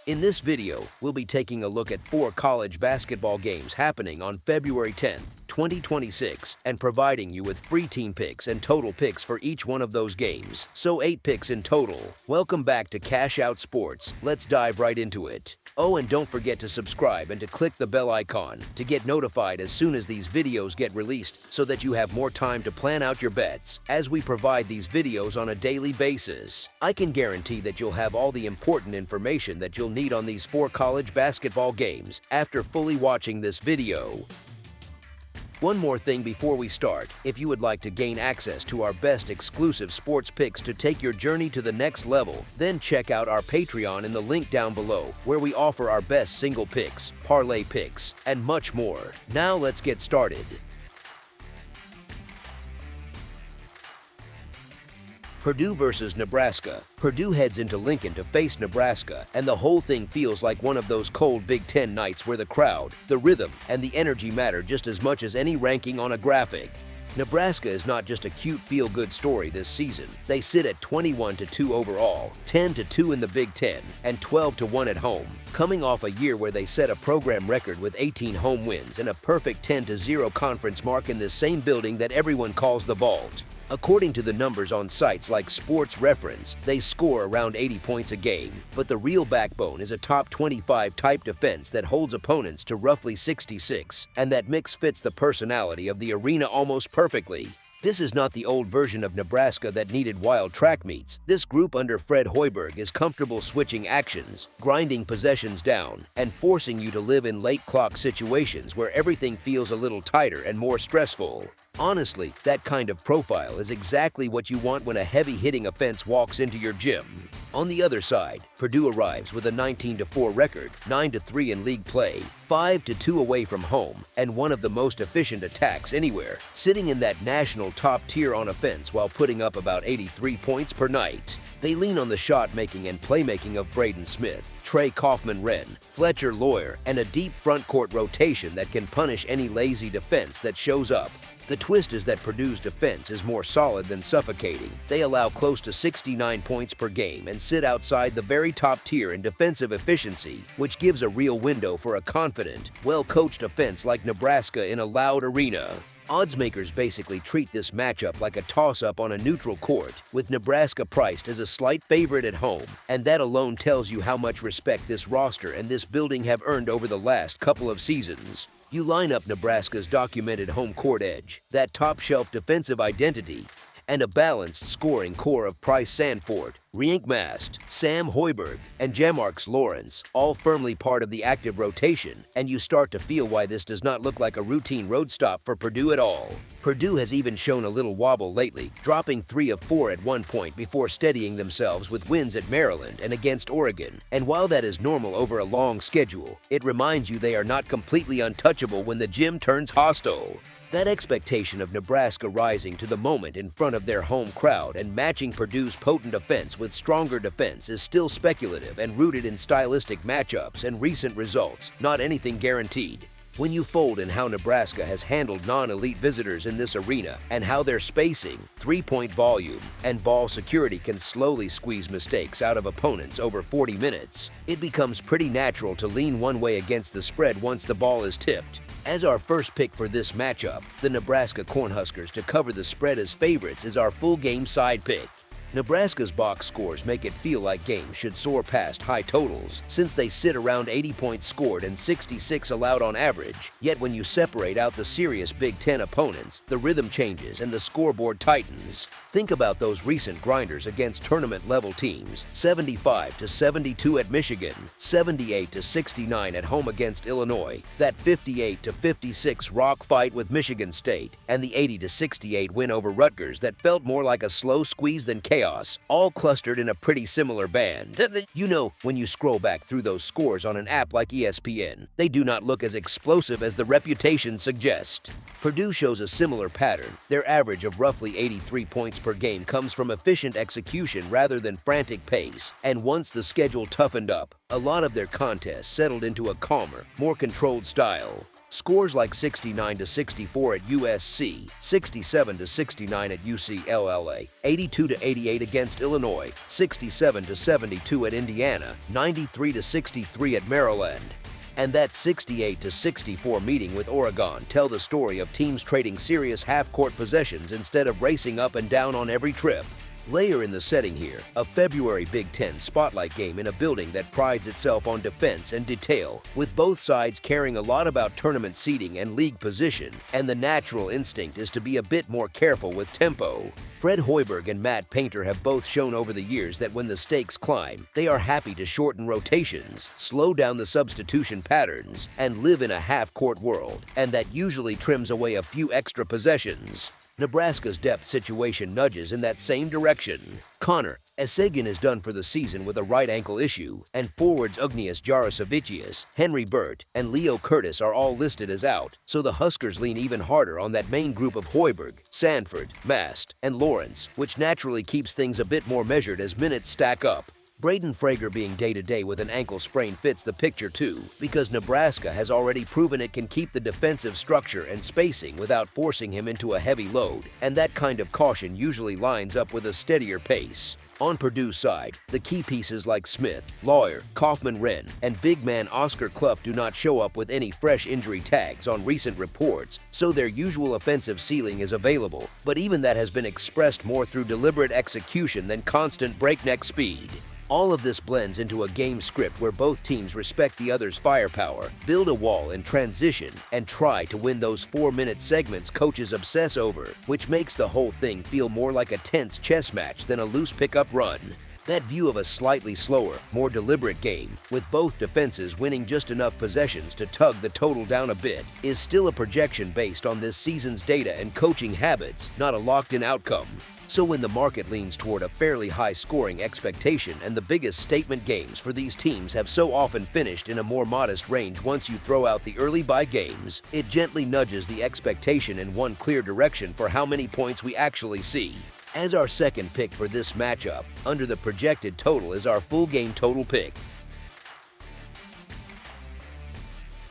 In this video, we'll be taking a look at 4 college basketball games happening on February 10th, 2026, and providing you with free team picks and total picks for each one of those games, so 8 picks in total. Welcome back to Cash Out Sports. Let's dive right into it. Oh, and don't forget to subscribe and to click the bell icon to get notified as soon as these videos get released so that you have more time to plan out your bets as we provide these videos on a daily basis. I can guarantee that you'll have all the important information that you'll need on these 4 college basketball games after fully watching this video. One more thing before we start, if you would like to gain access to our best exclusive sports picks to take your journey to the next level, then check out our Patreon in the link down below, where we offer our best single picks, parlay picks, and much more. Now let's get started. Purdue versus Nebraska. Purdue heads into Lincoln to face Nebraska, and the whole thing feels like one of those cold Big Ten nights where the crowd, the rhythm, and the energy matter just as much as any ranking on a graphic. Nebraska is not just a cute feel-good story this season. They sit at 21-2 overall, 10-2 in the Big Ten, and 12-1 at home, coming off a year where they set a program record with 18 home wins and a perfect 10-0 conference mark in this same building that everyone calls the Vault. According to the numbers on sites like Sports Reference, they score around 80 points a game, but the real backbone is a top 25 type defense that holds opponents to roughly 66, and that mix fits the personality of the arena almost perfectly. This is not the old version of Nebraska that needed wild track meets. This group under Fred Hoiberg is comfortable switching actions, grinding possessions down, and forcing you to live in late clock situations where everything feels a little tighter and more stressful. Honestly, that kind of profile is exactly what you want when a heavy-hitting offense walks into your gym. On the other side, Purdue arrives with a 19-4 record, 9-3 in league play, 5-2 away from home, and one of the most efficient attacks anywhere, sitting in that national top tier on offense while putting up about 83 points per night. They lean on the shot-making and playmaking of Braden Smith, Trey Kaufman-Renn, Fletcher Loyer, and a deep front-court rotation that can punish any lazy defense that shows up. The twist is that Purdue's defense is more solid than suffocating. They allow close to 69 points per game and sit outside the very top tier in defensive efficiency, which gives a real window for a confident, well-coached offense like Nebraska in a loud arena. Oddsmakers basically treat this matchup like a toss-up on a neutral court, with Nebraska priced as a slight favorite at home, and that alone tells you how much respect this roster and this building have earned over the last couple of seasons. You line up Nebraska's documented home court edge, that top-shelf defensive identity, and a balanced scoring core of Price Sandfort, Rienk Mast, Sam Hoiberg, and Jamarcus Lawrence, all firmly part of the active rotation, and you start to feel why this does not look like a routine road stop for Purdue at all. Purdue has even shown a little wobble lately, dropping 3 of 4 at one point before steadying themselves with wins at Maryland and against Oregon. And while that is normal over a long schedule, it reminds you they are not completely untouchable when the gym turns hostile. That expectation of Nebraska rising to the moment in front of their home crowd and matching Purdue's potent offense with stronger defense is still speculative and rooted in stylistic matchups and recent results, not anything guaranteed. When you fold in how Nebraska has handled non-elite visitors in this arena and how their spacing, three-point volume, and ball security can slowly squeeze mistakes out of opponents over 40 minutes, it becomes pretty natural to lean one way against the spread once the ball is tipped. As our first pick for this matchup, the Nebraska Cornhuskers to cover the spread as favorites is our full game side pick. Nebraska's box scores make it feel like games should soar past high totals, since they sit around 80 points scored and 66 allowed on average. Yet when you separate out the serious Big Ten opponents, the rhythm changes and the scoreboard tightens. Think about those recent grinders against tournament-level teams: 75-72 at Michigan, 78-69 at home against Illinois, that 58-56 rock fight with Michigan State, and the 80-68 win over Rutgers that felt more like a slow squeeze than chaos, all clustered in a pretty similar band. You know, when you scroll back through those scores on an app like ESPN, they do not look as explosive as the reputation suggests. Purdue shows a similar pattern. Their average of roughly 83 points per game comes from efficient execution rather than frantic pace, and once the schedule toughened up, a lot of their contests settled into a calmer, more controlled style. Scores like 69-64 at USC, 67-69 at UCLA, 82-88 against Illinois, 67-72 at Indiana, 93-63 at Maryland. And that 68-64 meeting with Oregon tell the story of teams trading serious half-court possessions instead of racing up and down on every trip. Layer in the setting here, a February Big Ten spotlight game in a building that prides itself on defense and detail, with both sides caring a lot about tournament seeding and league position, and the natural instinct is to be a bit more careful with tempo. Fred Hoiberg and Matt Painter have both shown over the years that when the stakes climb, they are happy to shorten rotations, slow down the substitution patterns, and live in a half-court world, and that usually trims away a few extra possessions. Nebraska's depth situation nudges in that same direction. Connor Essegian is done for the season with a right ankle issue, and forwards Ugnias Jarosavicius, Henry Burt, and Leo Curtis are all listed as out, so the Huskers lean even harder on that main group of Hoiberg, Sanford, Mast, and Lawrence, which naturally keeps things a bit more measured as minutes stack up. Braden Frager being day-to-day with an ankle sprain fits the picture too, because Nebraska has already proven it can keep the defensive structure and spacing without forcing him into a heavy load, and that kind of caution usually lines up with a steadier pace. On Purdue's side, the key pieces like Smith, Lawyer, Kaufman-Wren, and big man Oscar Clough do not show up with any fresh injury tags on recent reports, so their usual offensive ceiling is available, but even that has been expressed more through deliberate execution than constant breakneck speed. All of this blends into a game script where both teams respect the other's firepower, build a wall in transition, and try to win those 4-minute segments coaches obsess over, which makes the whole thing feel more like a tense chess match than a loose pickup run. That view of a slightly slower, more deliberate game, with both defenses winning just enough possessions to tug the total down a bit, is still a projection based on this season's data and coaching habits, not a locked-in outcome. So when the market leans toward a fairly high-scoring expectation and the biggest statement games for these teams have so often finished in a more modest range once you throw out the early bye games, it gently nudges the expectation in one clear direction for how many points we actually see. As our second pick for this matchup, under the projected total is our full game total pick.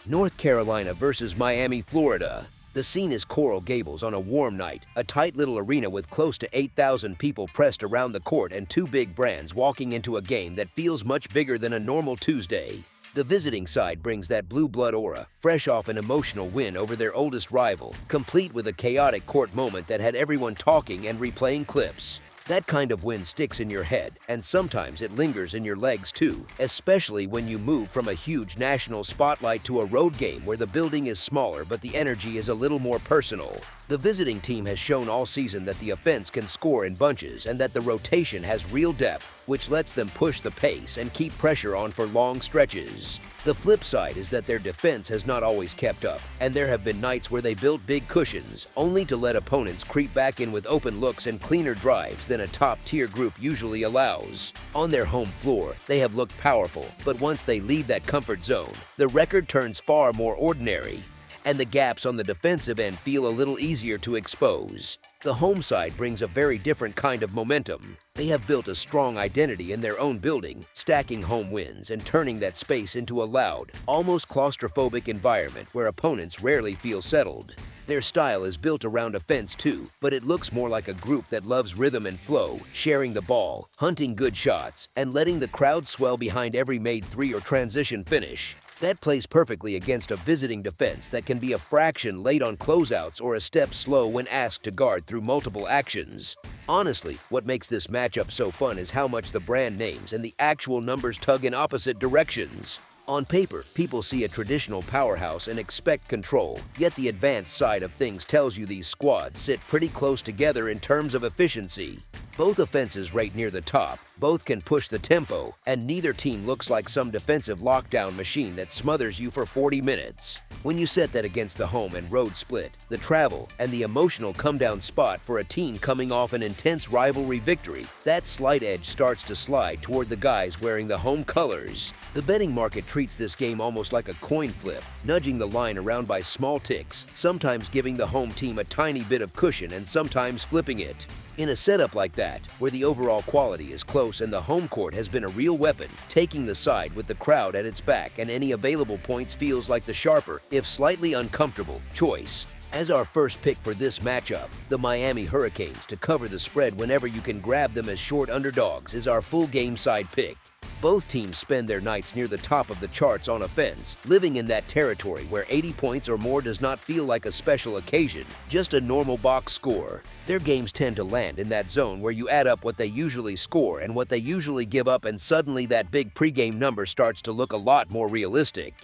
North Carolina versus Miami, Florida. The scene is Coral Gables on a warm night, a tight little arena with close to 8,000 people pressed around the court and two big brands walking into a game that feels much bigger than a normal Tuesday. The visiting side brings that blue blood aura, fresh off an emotional win over their oldest rival, complete with a chaotic court moment that had everyone talking and replaying clips. That kind of win sticks in your head, and sometimes it lingers in your legs too, especially when you move from a huge national spotlight to a road game where the building is smaller but the energy is a little more personal. The visiting team has shown all season that the offense can score in bunches and that the rotation has real depth, which lets them push the pace and keep pressure on for long stretches. The flip side is that their defense has not always kept up, and there have been nights where they built big cushions, only to let opponents creep back in with open looks and cleaner drives than a top-tier group usually allows. On their home floor, they have looked powerful, but once they leave that comfort zone, the record turns far more ordinary, and the gaps on the defensive end feel a little easier to expose. The home side brings a very different kind of momentum. They have built a strong identity in their own building, stacking home wins and turning that space into a loud, almost claustrophobic environment where opponents rarely feel settled. Their style is built around offense too, but it looks more like a group that loves rhythm and flow, sharing the ball, hunting good shots, and letting the crowd swell behind every made three or transition finish. That plays perfectly against a visiting defense that can be a fraction late on closeouts or a step slow when asked to guard through multiple actions. Honestly, what makes this matchup so fun is how much the brand names and the actual numbers tug in opposite directions. On paper, people see a traditional powerhouse and expect control, yet the advanced side of things tells you these squads sit pretty close together in terms of efficiency. Both offenses rate near the top, both can push the tempo, and neither team looks like some defensive lockdown machine that smothers you for 40 minutes. When you set that against the home and road split, the travel, and the emotional come-down spot for a team coming off an intense rivalry victory, that slight edge starts to slide toward the guys wearing the home colors. The betting market treats this game almost like a coin flip, nudging the line around by small ticks, sometimes giving the home team a tiny bit of cushion and sometimes flipping it. In a setup like that, where the overall quality is close and the home court has been a real weapon, taking the side with the crowd at its back and any available points feels like the sharper, if slightly uncomfortable, choice. As our first pick for this matchup, the Miami Hurricanes to cover the spread whenever you can grab them as short underdogs is our full game side pick. Both teams spend their nights near the top of the charts on offense, living in that territory where 80 points or more does not feel like a special occasion, just a normal box score. Their games tend to land in that zone where you add up what they usually score and what they usually give up, and suddenly that big pregame number starts to look a lot more realistic.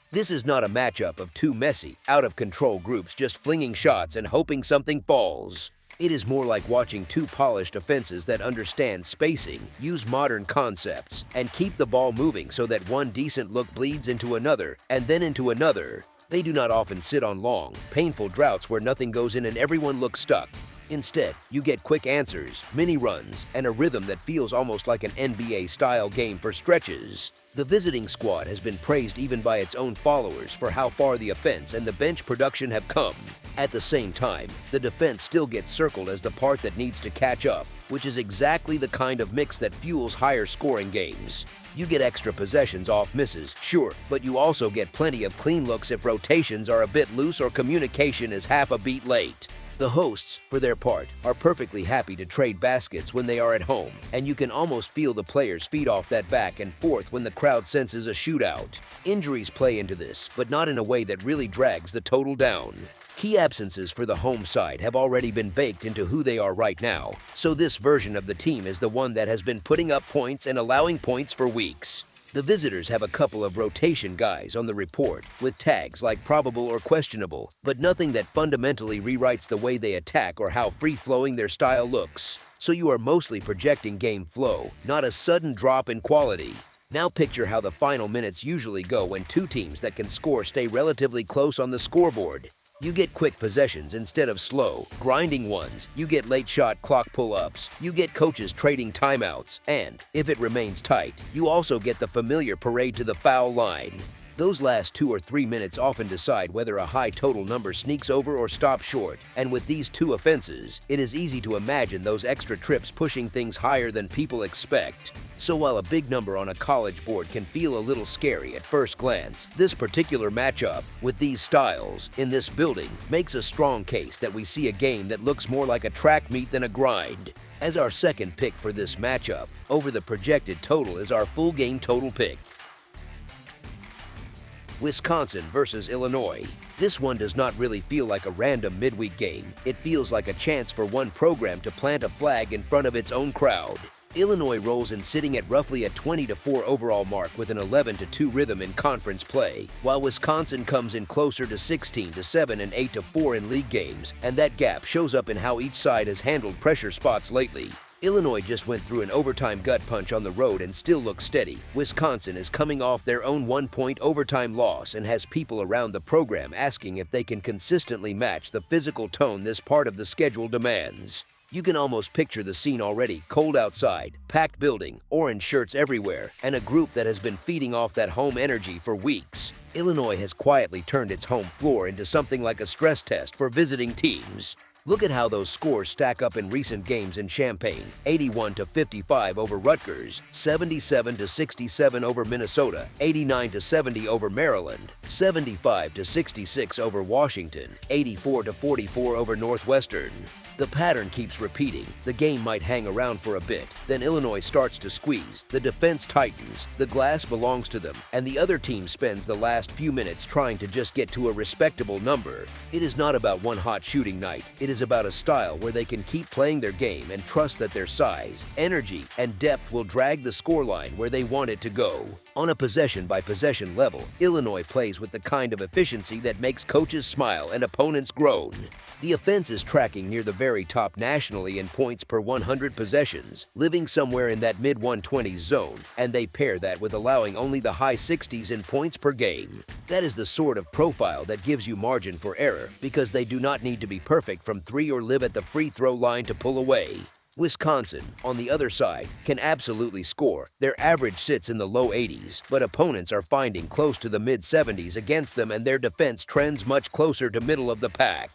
This is not a matchup of two messy, out-of-control groups just flinging shots and hoping something falls. It is more like watching two polished offenses that understand spacing, use modern concepts, and keep the ball moving so that one decent look bleeds into another, and then into another. They do not often sit on long, painful droughts where nothing goes in and everyone looks stuck. Instead, you get quick answers, mini runs, and a rhythm that feels almost like an NBA-style game for stretches. The visiting squad has been praised even by its own followers for how far the offense and the bench production have come. At the same time, the defense still gets circled as the part that needs to catch up, which is exactly the kind of mix that fuels higher scoring games. You get extra possessions off misses, sure, but you also get plenty of clean looks if rotations are a bit loose or communication is half a beat late. The hosts, for their part, are perfectly happy to trade baskets when they are at home, and you can almost feel the players feed off that back and forth when the crowd senses a shootout. Injuries play into this, but not in a way that really drags the total down. Key absences for the home side have already been baked into who they are right now, so this version of the team is the one that has been putting up points and allowing points for weeks. The visitors have a couple of rotation guys on the report with tags like probable or questionable, but nothing that fundamentally rewrites the way they attack or how free-flowing their style looks. So you are mostly projecting game flow, not a sudden drop in quality. Now picture how the final minutes usually go when two teams that can score stay relatively close on the scoreboard. You get quick possessions instead of slow, grinding ones. You get late shot clock pull-ups. You get coaches trading timeouts. And, if it remains tight, you also get the familiar parade to the foul line. Those last 2 or 3 minutes often decide whether a high total number sneaks over or stops short. And with these two offenses, it is easy to imagine those extra trips pushing things higher than people expect. So while a big number on a college board can feel a little scary at first glance, this particular matchup with these styles in this building makes a strong case that we see a game that looks more like a track meet than a grind. As our second pick for this matchup, over the projected total is our full game total pick. Wisconsin versus Illinois. This one does not really feel like a random midweek game. It feels like a chance for one program to plant a flag in front of its own crowd. Illinois rolls in sitting at roughly a 20-4 overall mark with an 11-2 rhythm in conference play, while Wisconsin comes in closer to 16-7 and 8-4 in league games, and that gap shows up in how each side has handled pressure spots lately. Illinois just went through an overtime gut punch on the road and still looks steady. Wisconsin is coming off their own one-point overtime loss and has people around the program asking if they can consistently match the physical tone this part of the schedule demands. You can almost picture the scene already: cold outside, packed building, orange shirts everywhere, and a group that has been feeding off that home energy for weeks. Illinois has quietly turned its home floor into something like a stress test for visiting teams. Look at how those scores stack up in recent games in Champaign: 81-55 over Rutgers, 77-67 over Minnesota, 89-70 over Maryland, 75-66 over Washington, 84-44 over Northwestern. The pattern keeps repeating. The game might hang around for a bit, then Illinois starts to squeeze, the defense tightens, the glass belongs to them, and the other team spends the last few minutes trying to just get to a respectable number. It is not about one hot shooting night. It is about a style where they can keep playing their game and trust that their size, energy, and depth will drag the scoreline where they want it to go. On a possession-by-possession level, Illinois plays with the kind of efficiency that makes coaches smile and opponents groan. The offense is tracking near the very top nationally in points per 100 possessions, living somewhere in that mid-120s zone, and they pair that with allowing only the high 60s in points per game. That is the sort of profile that gives you margin for error, because they do not need to be perfect from three or live at the free throw line to pull away. Wisconsin, on the other side, can absolutely score. Their average sits in the low 80s, but opponents are finding close to the mid-70s against them, and their defense trends much closer to middle of the pack.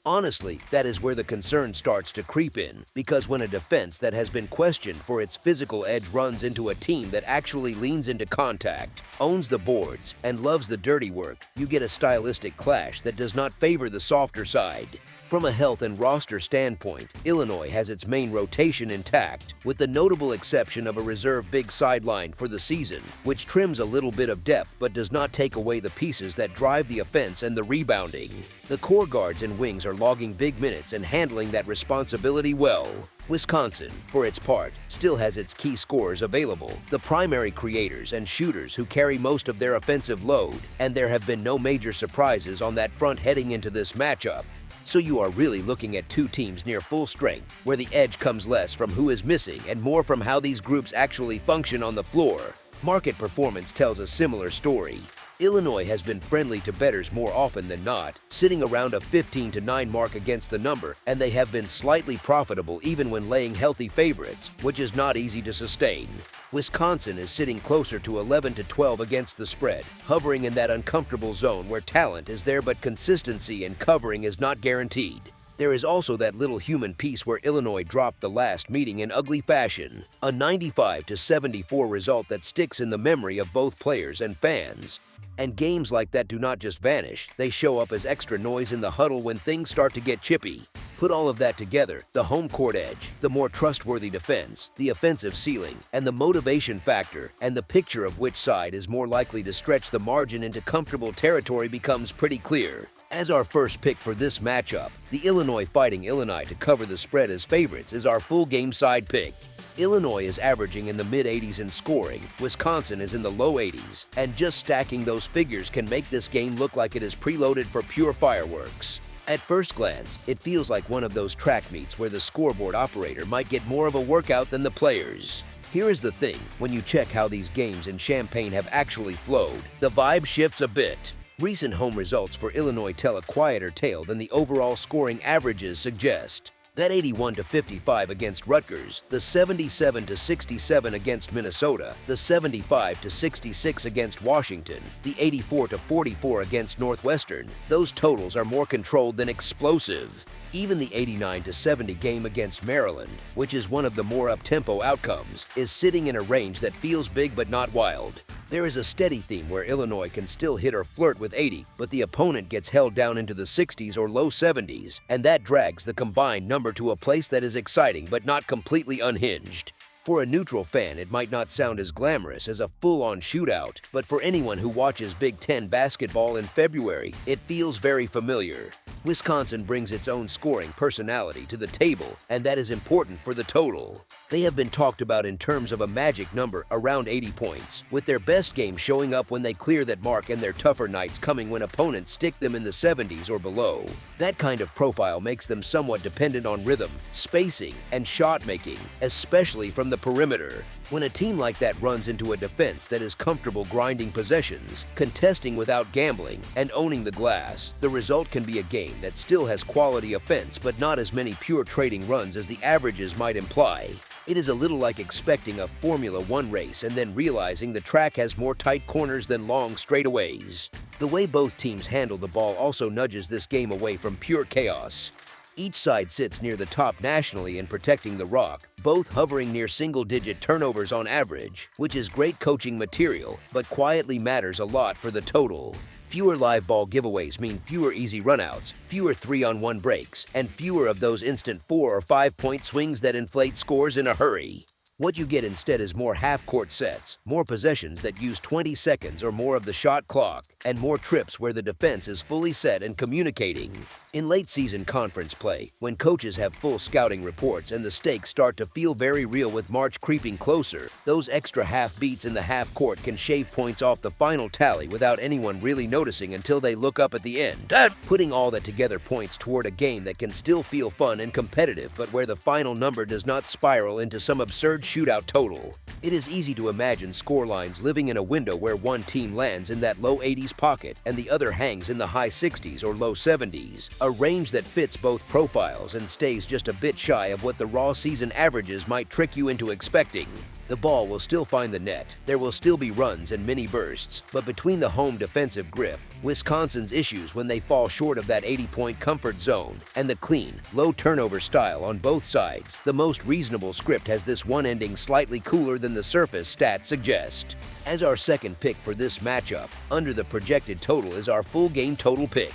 Honestly, that is where the concern starts to creep in, because when a defense that has been questioned for its physical edge runs into a team that actually leans into contact, owns the boards, and loves the dirty work, you get a stylistic clash that does not favor the softer side. From a health and roster standpoint, Illinois has its main rotation intact, with the notable exception of a reserve big sideline for the season, which trims a little bit of depth but does not take away the pieces that drive the offense and the rebounding. The core guards and wings are logging big minutes and handling that responsibility well. Wisconsin, for its part, still has its key scorers available, the primary creators and shooters who carry most of their offensive load, and there have been no major surprises on that front heading into this matchup. So you are really looking at two teams near full strength, where the edge comes less from who is missing and more from how these groups actually function on the floor. Market performance tells a similar story. Illinois has been friendly to bettors more often than not, sitting around a 15-9 mark against the number, and they have been slightly profitable even when laying healthy favorites, which is not easy to sustain. Wisconsin is sitting closer to 11-12 against the spread, hovering in that uncomfortable zone where talent is there but consistency and covering is not guaranteed. There is also that little human piece where Illinois dropped the last meeting in ugly fashion, a 95-74 result that sticks in the memory of both players and fans. And games like that do not just vanish, they show up as extra noise in the huddle when things start to get chippy. Put all of that together, the home court edge, the more trustworthy defense, the offensive ceiling, and the motivation factor, and the picture of which side is more likely to stretch the margin into comfortable territory becomes pretty clear. As our first pick for this matchup, the Illinois Fighting Illini to cover the spread as favorites is our full game side pick. Illinois is averaging in the mid-80s in scoring, Wisconsin is in the low 80s, and just stacking those figures can make this game look like it is preloaded for pure fireworks. At first glance, it feels like one of those track meets where the scoreboard operator might get more of a workout than the players. Here is the thing, when you check how these games in Champaign have actually flowed, the vibe shifts a bit. Recent home results for Illinois tell a quieter tale than the overall scoring averages suggest. That 81-55 against Rutgers, the 77-67 against Minnesota, the 75-66 against Washington, the 84-44 against Northwestern, those totals are more controlled than explosive. Even the 89-70 game against Maryland, which is one of the more up-tempo outcomes, is sitting in a range that feels big but not wild. There is a steady theme where Illinois can still hit or flirt with 80, but the opponent gets held down into the 60s or low 70s, and that drags the combined number to a place that is exciting but not completely unhinged. For a neutral fan, it might not sound as glamorous as a full-on shootout, but for anyone who watches Big Ten basketball in February, it feels very familiar. Wisconsin brings its own scoring personality to the table, and that is important for the total. They have been talked about in terms of a magic number around 80 points, with their best game showing up when they clear that mark and their tougher nights coming when opponents stick them in the 70s or below. That kind of profile makes them somewhat dependent on rhythm, spacing, and shot making, especially from the perimeter. When a team like that runs into a defense that is comfortable grinding possessions, contesting without gambling, and owning the glass, the result can be a game that still has quality offense but not as many pure trading runs as the averages might imply. It is a little like expecting a Formula One race and then realizing the track has more tight corners than long straightaways. The way both teams handle the ball also nudges this game away from pure chaos. Each side sits near the top nationally in protecting the rock, both hovering near single-digit turnovers on average, which is great coaching material, but quietly matters a lot for the total. Fewer live ball giveaways mean fewer easy runouts, fewer 3-on-1 breaks, and fewer of those instant 4 or 5 point swings that inflate scores in a hurry. What you get instead is more half-court sets, more possessions that use 20 seconds or more of the shot clock, and more trips where the defense is fully set and communicating. In late-season conference play, when coaches have full scouting reports and the stakes start to feel very real with March creeping closer, those extra half beats in the half-court can shave points off the final tally without anyone really noticing until they look up at the end. Putting all that together points toward a game that can still feel fun and competitive, but where the final number does not spiral into some absurd shootout total. It is easy to imagine scorelines living in a window where one team lands in that low 80s pocket and the other hangs in the high 60s or low 70s, a range that fits both profiles and stays just a bit shy of what the raw season averages might trick you into expecting. The ball will still find the net, there will still be runs and mini bursts, but between the home defensive grip, Wisconsin's issues when they fall short of that 80-point comfort zone, and the clean, low turnover style on both sides. The most reasonable script has this one ending slightly cooler than the surface stats suggest. As our second pick for this matchup, under the projected total is our full game total pick.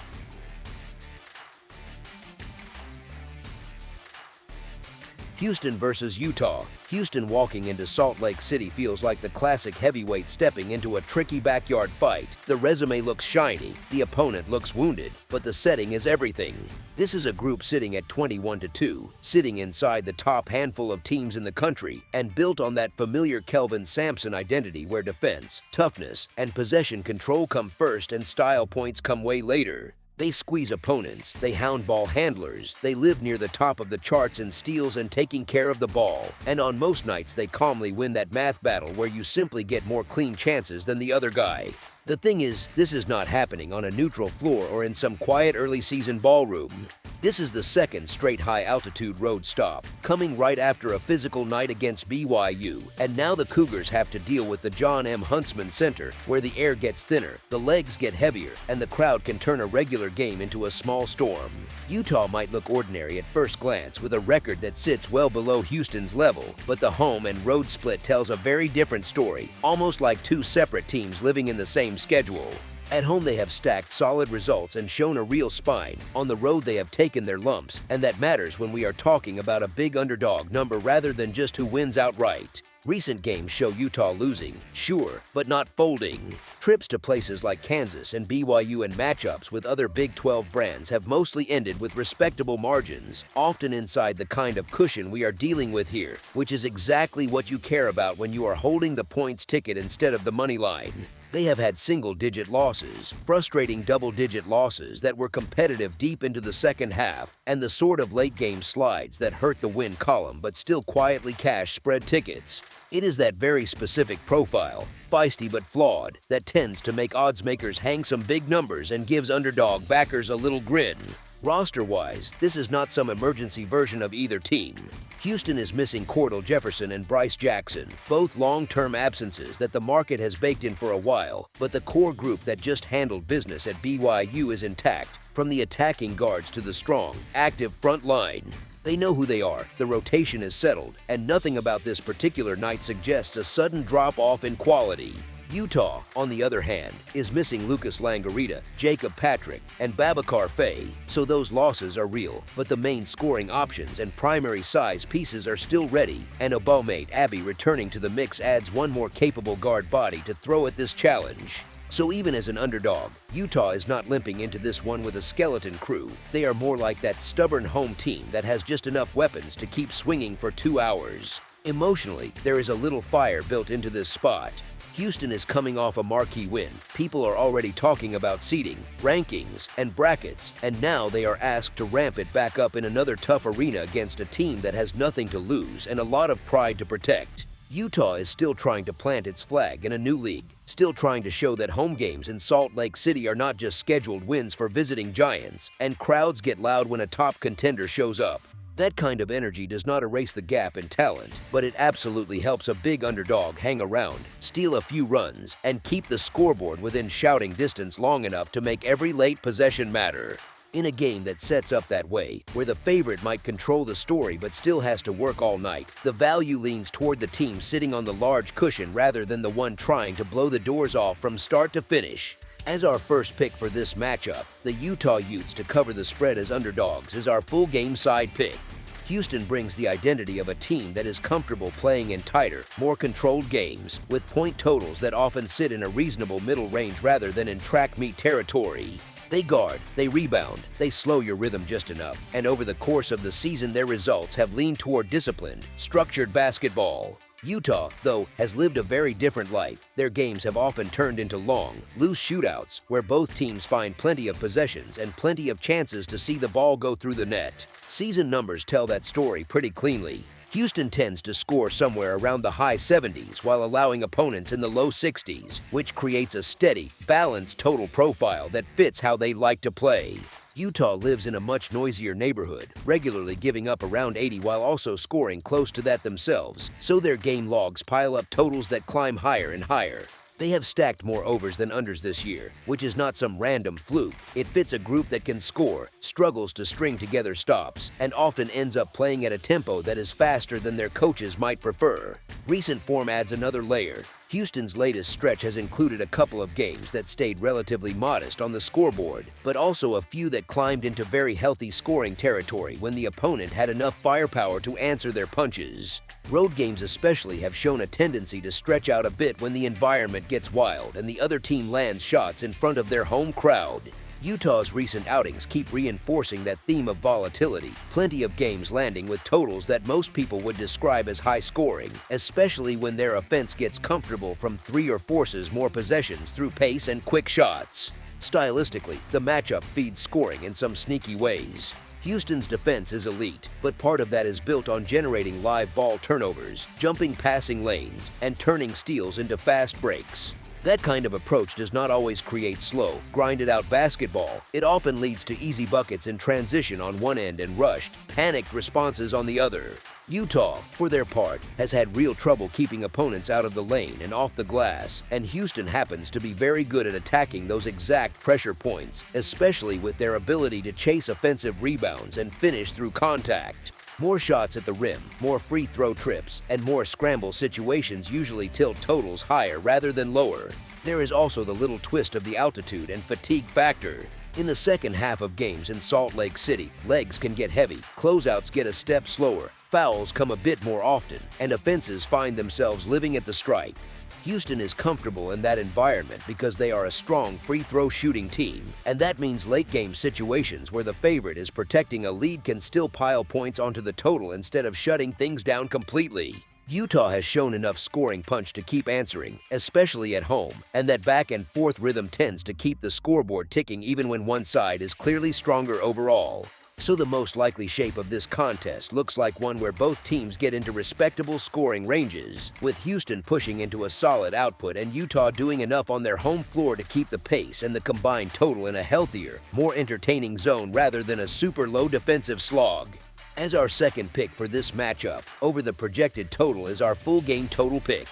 Houston versus Utah. Houston walking into Salt Lake City feels like the classic heavyweight stepping into a tricky backyard fight. The resume looks shiny, the opponent looks wounded, but the setting is everything. This is a group sitting at 21-2, sitting inside the top handful of teams in the country, and built on that familiar Kelvin Sampson identity where defense, toughness, and possession control come first and style points come way later. They squeeze opponents, they hound ball handlers, they live near the top of the charts in steals and taking care of the ball. And on most nights, they calmly win that math battle where you simply get more clean chances than the other guy. The thing is, this is not happening on a neutral floor or in some quiet early season ballroom. This is the second straight high-altitude road stop, coming right after a physical night against BYU, and now the Cougars have to deal with the John M. Huntsman Center, where the air gets thinner, the legs get heavier, and the crowd can turn a regular game into a small storm. Utah might look ordinary at first glance with a record that sits well below Houston's level, but the home and road split tells a very different story, almost like two separate teams living in the same schedule. At home, they have stacked solid results and shown a real spine. On the road, they have taken their lumps, and that matters when we are talking about a big underdog number rather than just who wins outright. Recent games show Utah losing, sure, but not folding. Trips to places like Kansas and BYU and matchups with other Big 12 brands have mostly ended with respectable margins, often inside the kind of cushion we are dealing with here, which is exactly what you care about when you are holding the points ticket instead of the money line. They have had single-digit losses, frustrating double-digit losses that were competitive deep into the second half, and the sort of late-game slides that hurt the win column but still quietly cash spread tickets. It is that very specific profile, feisty but flawed, that tends to make odds makers hang some big numbers and gives underdog backers a little grin. Roster-wise, this is not some emergency version of either team. Houston is missing Cordell Jefferson and Bryce Jackson, both long-term absences that the market has baked in for a while, but the core group that just handled business at BYU is intact, from the attacking guards to the strong, active front line. They know who they are, the rotation is settled, and nothing about this particular night suggests a sudden drop-off in quality. Utah, on the other hand, is missing Lucas Langarita, Jacob Patrick, and Babacar Faye, so those losses are real, but the main scoring options and primary size pieces are still ready, and Obamate Abbey returning to the mix adds one more capable guard body to throw at this challenge. So even as an underdog, Utah is not limping into this one with a skeleton crew. They are more like that stubborn home team that has just enough weapons to keep swinging for 2 hours. Emotionally, there is a little fire built into this spot. Houston is coming off a marquee win. People are already talking about seeding, rankings, and brackets, and now they are asked to ramp it back up in another tough arena against a team that has nothing to lose and a lot of pride to protect. Utah is still trying to plant its flag in a new league, still trying to show that home games in Salt Lake City are not just scheduled wins for visiting giants, and crowds get loud when a top contender shows up. That kind of energy does not erase the gap in talent, but it absolutely helps a big underdog hang around, steal a few runs, and keep the scoreboard within shouting distance long enough to make every late possession matter. In a game that sets up that way, where the favorite might control the story but still has to work all night, the value leans toward the team sitting on the large cushion rather than the one trying to blow the doors off from start to finish. As our first pick for this matchup, the Utah Utes to cover the spread as underdogs is our full game side pick. Houston brings the identity of a team that is comfortable playing in tighter, more controlled games, with point totals that often sit in a reasonable middle range rather than in track meet territory. They guard, they rebound, they slow your rhythm just enough, and over the course of the season their results have leaned toward disciplined, structured basketball. Utah, though, has lived a very different life. Their games have often turned into long, loose shootouts where both teams find plenty of possessions and plenty of chances to see the ball go through the net. Season numbers tell that story pretty cleanly. Houston tends to score somewhere around the high 70s while allowing opponents in the low 60s, which creates a steady, balanced total profile that fits how they like to play. Utah lives in a much noisier neighborhood, regularly giving up around 80 while also scoring close to that themselves, so their game logs pile up totals that climb higher and higher. They have stacked more overs than unders this year, which is not some random fluke. It fits a group that can score, struggles to string together stops, and often ends up playing at a tempo that is faster than their coaches might prefer. Recent form adds another layer. Houston's latest stretch has included a couple of games that stayed relatively modest on the scoreboard, but also a few that climbed into very healthy scoring territory when the opponent had enough firepower to answer their punches. Road games especially have shown a tendency to stretch out a bit when the environment gets wild and the other team lands shots in front of their home crowd. Utah's recent outings keep reinforcing that theme of volatility, plenty of games landing with totals that most people would describe as high scoring, especially when their offense gets comfortable from three or forces more possessions through pace and quick shots. Stylistically, the matchup feeds scoring in some sneaky ways. Houston's defense is elite, but part of that is built on generating live ball turnovers, jumping passing lanes, and turning steals into fast breaks. That kind of approach does not always create slow, grinded-out basketball. It often leads to easy buckets in transition on one end and rushed, panicked responses on the other. Utah, for their part, has had real trouble keeping opponents out of the lane and off the glass, and Houston happens to be very good at attacking those exact pressure points, especially with their ability to chase offensive rebounds and finish through contact. More shots at the rim, more free throw trips, and more scramble situations usually tilt totals higher rather than lower. There is also the little twist of the altitude and fatigue factor. In the second half of games in Salt Lake City, legs can get heavy, closeouts get a step slower, fouls come a bit more often, and offenses find themselves living at the stripe. Houston is comfortable in that environment because they are a strong free throw shooting team, and that means late game situations where the favorite is protecting a lead can still pile points onto the total instead of shutting things down completely. Utah has shown enough scoring punch to keep answering, especially at home, and that back and forth rhythm tends to keep the scoreboard ticking even when one side is clearly stronger overall. So the most likely shape of this contest looks like one where both teams get into respectable scoring ranges, with Houston pushing into a solid output and Utah doing enough on their home floor to keep the pace and the combined total in a healthier, more entertaining zone rather than a super low defensive slog. As our second pick for this matchup, over the projected total is our full game total pick.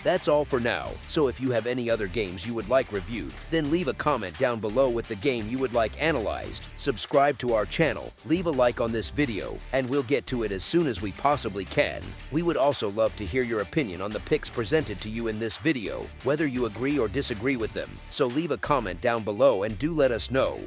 That's all for now, so if you have any other games you would like reviewed, then leave a comment down below with the game you would like analyzed, subscribe to our channel, leave a like on this video, and we'll get to it as soon as we possibly can. We would also love to hear your opinion on the picks presented to you in this video, whether you agree or disagree with them, so leave a comment down below and do let us know.